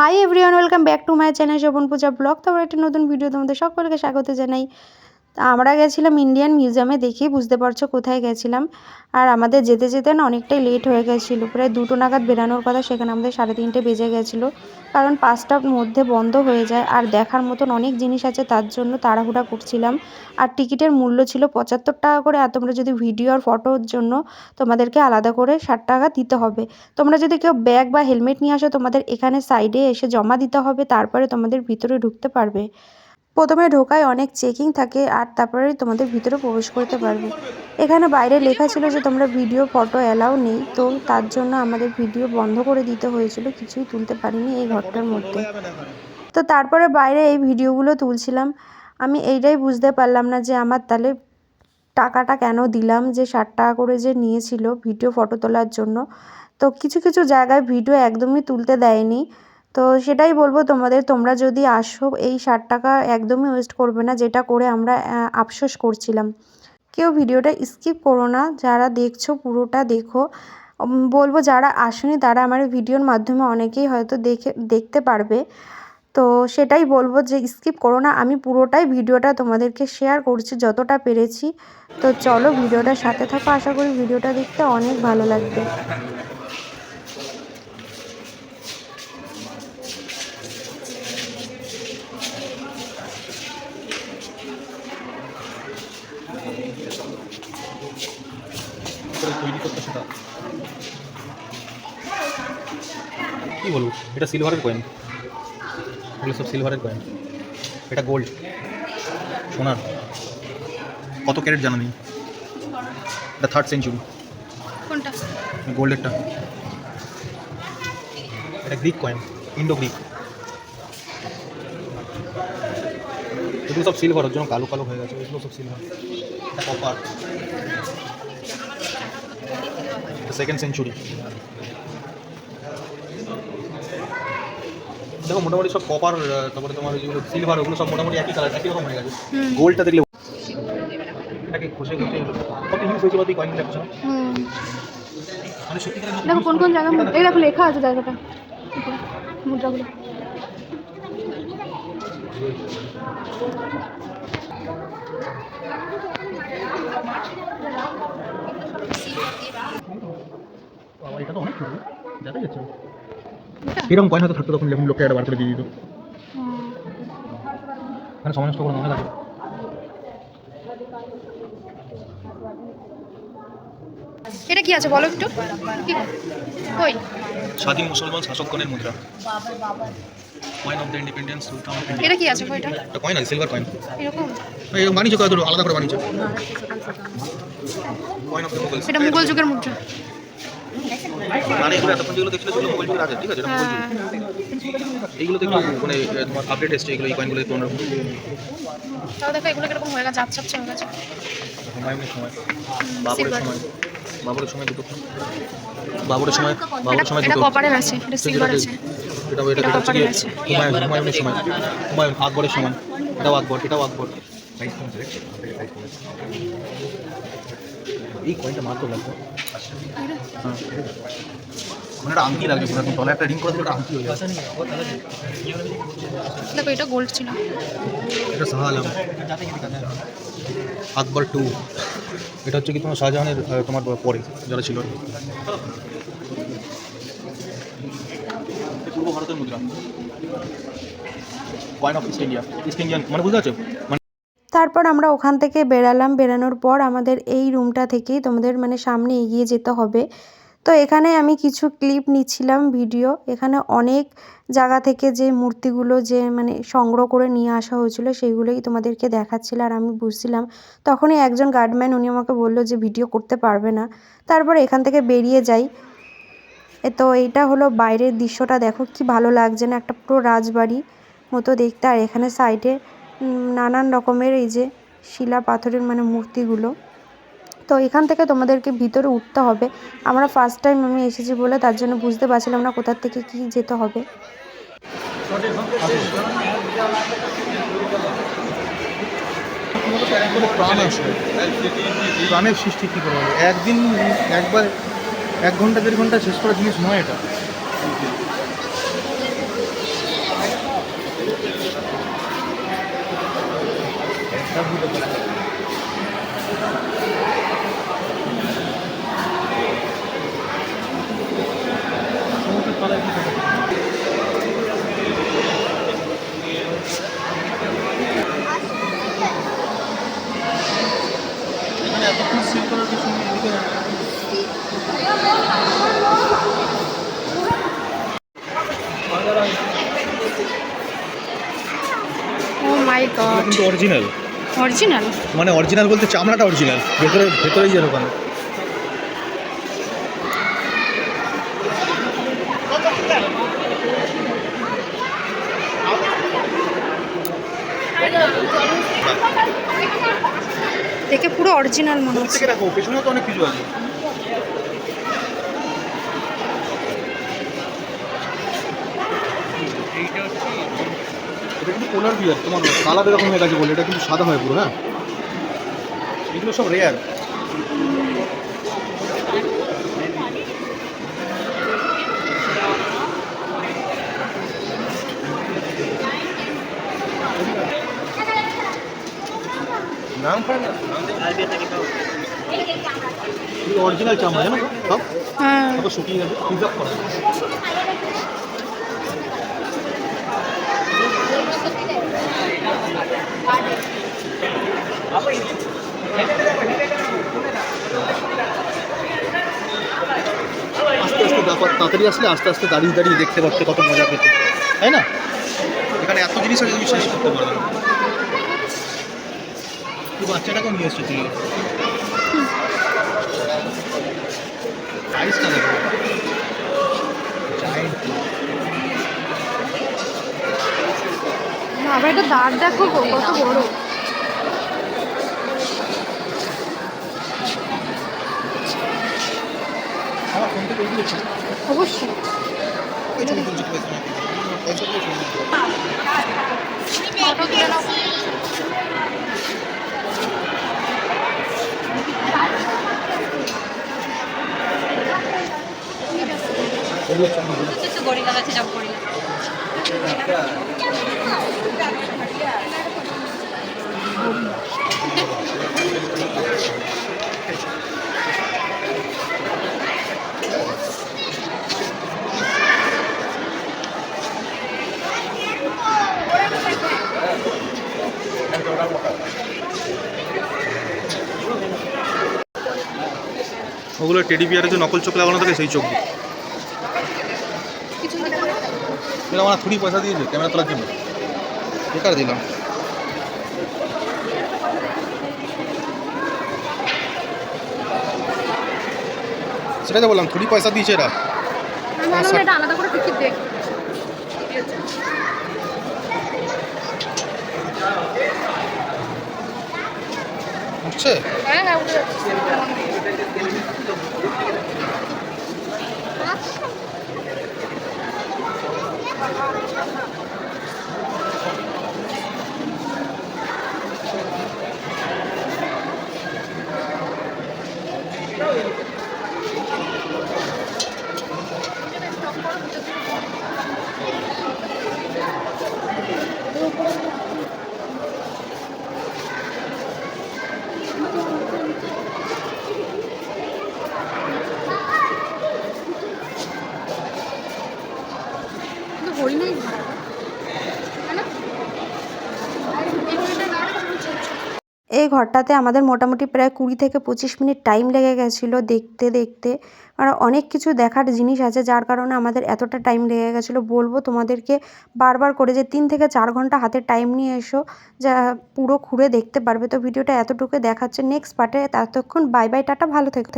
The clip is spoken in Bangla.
High everyone, welcome back to my channel Shobhan Puja blog. তো একটা নতুন ভিডিও তোমাদের সকলকে স্বাগত জানাই। আমরা গেছিলাম ইন্ডিয়ান মিউজিয়ামে, দেখেই বুঝতে পারছো কোথায় গেছিলাম। আর আমাদের যেতে যেতে না অনেকটাই লেট হয়ে গেছিলো, প্রায় 2টো নাগাদ বেরানোর কথা, সেখানে আমাদের 3:30 বেজে গেছিলো। কারণ 5টার মধ্যে বন্ধ হয়ে যায়, আর দেখার মতন অনেক জিনিস আছে, তার জন্য তাড়াহুড়া করছিলাম। আর টিকিটের মূল্য ছিল 75 টাকা করে, আর তোমরা যদি ভিডিও আর ফটোর জন্য তোমাদেরকে আলাদা করে 60 টাকা দিতে হবে। তোমরা যদি কেউ ব্যাগ বা হেলমেট নিয়ে আসো, তোমাদের এখানে সাইডে এসে জমা দিতে হবে, তারপরে তোমাদের ভিতরে ঢুকতে পারবে। প্রথমে ঢোকায় অনেক চেকিং থাকে, আর তারপরেই তোমাদের ভিতরে প্রবেশ করতে পারবে। এখানে বাইরে লেখা ছিল যে তোমরা ভিডিও ফটো অ্যালাউ নেই, তো তার জন্য আমাদের ভিডিও বন্ধ করে দিতে হয়েছিল, কিছুই তুলতে পারিনি এই ঘরটার মধ্যে। তো তারপরে বাইরে এই ভিডিওগুলো তুলছিলাম। আমি এইটাই বুঝতে পারলাম না যে আমার তাহলে টাকাটা কেন দিলাম, যে 60 টাকা করে যে নিয়েছিল ভিডিও ফটো তোলার জন্য। তো কিছু কিছু জায়গায় ভিডিও একদমই তুলতে দেয়নি। তো সেটাই বলবো তোমাদের, তোমরা যদি আসো এই 60 টাকা একদমই ওয়েস্ট করবে না, যেটা করে আমরা আফসোস করছিলাম। কেউ ভিডিওটা স্কিপ করো না, যারা দেখছো পুরোটা দেখো। বলবো যারা আসেনি তারা আমার ভিডিওর মাধ্যমে অনেকেই হয়তো দেখতে পারবে। তো সেটাই বলবো যে স্কিপ করো না, আমি পুরোটাই ভিডিওটা তোমাদেরকে শেয়ার করছি যতটা পেরেছি। তো চলো ভিডিওটার সাথে থাকো, আশা করি ভিডিওটা দেখতে অনেক ভালো লাগবে। তৈরি করতে সেটা কী বলবো, এটা সিলভারের কয়েন, এগুলো সব সিলভারের কয়েন। এটা গোল্ড, সোনার। কত ক্যারেট জানা নেই। এটা 3rd সেঞ্চুরি। কোনটা? গোল্ডেরটা। এটা গ্রিক কয়েন, ইন্ডো গ্রিক। এগুলো সব সিলভার, ওর জন্য কালো কালো হয়ে গেছে। এগুলো সব সিলভার। এটা কপার, 2nd সেঞ্চুরি। দেখো মোটামুটি সব কপার, তারপরে তোমার যেগুলো সিলভার ওগুলো সব মোটামুটি একই কালার, একই রকম হয়ে গেছে। গোল্ডটা দেখলে এটাকে ঘষে ঘষে কত ইউজ হয়েছে বাদ কয়েনগুলো এখন। মানে সত্যি করে দেখো কোন কোন জায়গা, এই দেখো লেখা আছে জায়গাটা, মুদ্রাগুলো। আমার এটা তো অনেক ছোটো, দেখা যাচ্ছে এরকম কয়েন হয়তো থাকতো তখন, যখন লোকটা এটা বার করে দিয়ে দিত। মানে সময় নষ্ট করে মনে থাকে। এটা কি আছে বলো একটু, কই? স্বাধীন মুসলমান শাসকগণের মুদ্রা, coin of the independence Sultan of India. এটা কি আছে কয়টা? একটা কয়েন আছে, সিলভার কয়েন। এরকম এরকম বানিয়েছে, কত আলাদা করে বানিয়েছে। Coin of the Mughal. এটা মুঘল যুগের মুদ্রা। মানে এগুলো এতক্ষণ যেগুলো দেখছিল সেগুলো মোবাইল যুগের আছে, ঠিক আছে? এটা মোবাইল যুগ। এইগুলো তো একটু মানে তোমার আপডেট এসছে, এগুলো এই কয়েনগুলো একটু অন্যরকম। তাও দেখো এগুলো কিরকম হয়ে গেছে, আচ্ছা হয়ে গেছে। হুমায়ুনের সময়, বাবরের সময়, বাবরের সময় দুটো, বাবরের সময়, বাবরের সময় এটা দুটো। কপারের আছে, এটা সিলভার আছে। এটা হচ্ছে কি হুমায়ুনের সময়, হুমায়ুন আকবরের সময়। এটাও আকবর, এটাও আকবর। এই কয়েনটা মাত্র লাগবে। হ্যাঁ, মানে একটা আংটি লাগবে, পুরো তলায় একটা রিং করে দিলে একটা আংটি হয়ে যাবে। দেখো এটা গোল্ড ছিল। এটা শাহ আলম, আকবর 2। এটা হচ্ছে কি তোমার শাহজাহানের তোমার পরে যারা ছিল। পূর্ব ভারতের মুদ্রা, coin of east India, east Indian, মানে বুঝতে পারছো? তারপর আমরা ওখান থেকে বেরালাম, বেরানোর পর আমাদের এই রুমটা থেকেই তোমাদের মানে সামনে এগিয়ে যেতে হবে। তো এখানে আমি কিছু ক্লিপ নিচ্ছিলাম ভিডিও। এখানে অনেক জায়গা থেকে যে মূর্তিগুলো যে মানে সংগ্রহ করে নিয়ে আসা হয়েছিল সেইগুলোই তোমাদেরকে দেখাচ্ছিল, আর আমি বুঝছিলাম। তখনই একজন গার্ডম্যান উনি আমাকে বললো যে ভিডিও করতে পারবে না। তারপর এখান থেকে বেরিয়ে যাই। তো এইটা হলো বাইরের দৃশ্যটা, দেখো কি ভালো লাগছে না, একটা পুরো রাজবাড়ি মতো দেখতে। আর এখানে সাইডে নানান রকমের এই যে শিলা পাথরের মানে মূর্তিগুলো। তো এখান থেকে তোমাদেরকে ভিতরে উঠতে হবে। আমরা ফার্স্ট টাইম আমি এসেছি বলে তার জন্য বুঝতে পারছিলাম না কোথার থেকে কি যেতে হবে। প্রাণের সৃষ্টি কী করে হবে একদিন, একবার 1 ঘন্টা 1.5 ঘন্টা শেষ করা জিনিস নয় এটা। সমুদ্রের তলায় কি থাকে? এখানে এতক্ষণ সিল করার কিছু নেই, এদিকে ও মাই গড, কিন্তু অরিজিনাল, অরিজিনাল। মানে অরিজিনাল বলতে চামড়াটা অরিজিনাল, ভেতরেই যেরকম। দেখে পুরো অরিজিনাল মনে হচ্ছে। থেকে রাখো, পেছনেও তো অনেক কিছু আছে। এটা কিন্তু পোলার বিয়ার, তোমার কালার এরকম হয়ে গেছে বলে, এটা কিন্তু সাদা হয় পুরো। হ্যাঁ, এগুলো সব রেয়ার। নাম পায় না, অরিজিনাল চামড়া জানো তো, সব হ্যাঁ, সব শুকিয়ে যাবে, প্রিজার্ভ করা। আস্তে আস্তে তাড়াতাড়ি আসলে আস্তে আস্তে দাঁড়িয়ে দাঁড়িয়ে দেখতে পাচ্ছে, কত মজা পেতে, তাই না? এখানে এত জিনিস আছে, তুমি শেষ করতে পারবে না। তুই বাচ্চাটাকেও নিয়ে এসছো তুই, সাইজটা দেখো, আবার এটা দাঁড় দেখো গো, কত বড়। আমার ফোন থেকে ওইগুলো ছিল। অবশ্যই। ওই ছবি তুলছি তো এখানে, পয়সা দিয়ে ছবি তুলতে হবে। এগুলো চাবি দিই। ওগুলো টেডি বিয়ারের যে নকল চোখ লাগানো থাকে, সেই চোখ দিয়ে। এরা আমার থুড়ি পয়সা দিয়েছে ক্যামেরা তোলার জন্য, বেকার দিলাম। সেটাই তো বললাম, থুড়ি পয়সা দিয়েছে এরা। আলাদা করে টিকিট দেখ। উঠছে? হ্যাঁ হ্যাঁ, উঠে যাচ্ছে। হরিণাই এই ঘরটাতে আমাদের মোটামুটি প্রায় 20 থেকে 25 মিনিট টাইম লেগে গেছিলো দেখতে দেখতে। আর অনেক কিছু দেখার জিনিস আছে, যার কারণে আমাদের এতটা টাইম লেগে গেছিলো। বলবো তোমাদেরকে বারবার করে যে 3 থেকে 4 ঘন্টা হাতে টাইম নিয়ে এসো, যা পুরো ঘুরে দেখতে পারবে। তো ভিডিওটা এতটুকু দেখাচ্ছে, নেক্সট পার্টে। ততক্ষণ বাই বাই, টাটা, ভালো থেকো।